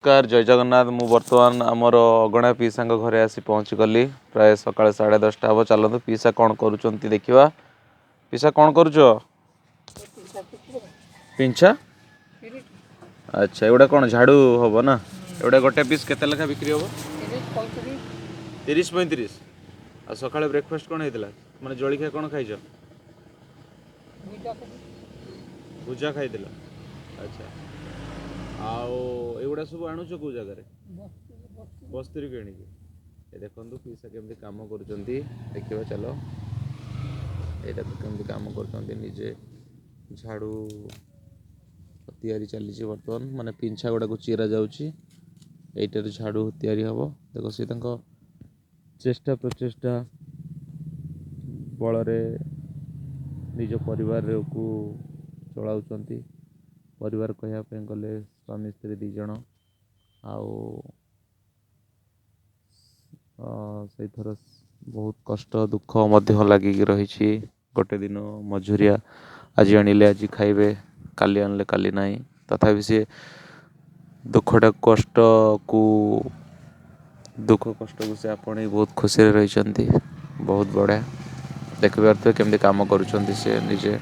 नमस्कार जय जगन्नाथ मु बर्तमान आमर अगणा पीसा घरे आसी पहुँचीगली प्राय सका 10:30 हम चलतु पीसा कौन करुँच देखा पीसा कौन करुच पिंछा अच्छा एगुड़ा कौन झाड़ू हम ना एगुड़ा गोटे पीस केते लेखा बिक्री हम 30-35 आ सका ब्रेकफास्ट कौन होता माने जलिखा कौन खाई भुजा खाई अच्छा आउ एगुड़ा सब आणुच कौ जगार बस्ती किणिकी देखु पीसा केमती कम कर देखा चलो यहाँ तो कमी कम करजे झाड़ू तैयारी चली बर्तमान माने पिंछा गुड़ा को चीरा जाटार झाड़ू तैयारी हम देख सी चेष्टा प्रचेष्टा बल निज परिवार को चलाउଛନ୍ତି परिवार कहवाई गले स्वामी स्त्री दी जन से थर बहुत कष्ट दुख लगिकी रही गोटे दिन मजूरिया आज आनिले आज खाइबे काली आनले काली ना तथापि सी दुखटा कष्ट को दुख कष्ट को से आपण बहुत खुशी रही बहुत बढ़िया देखिए केमती काम करुँच से निजे।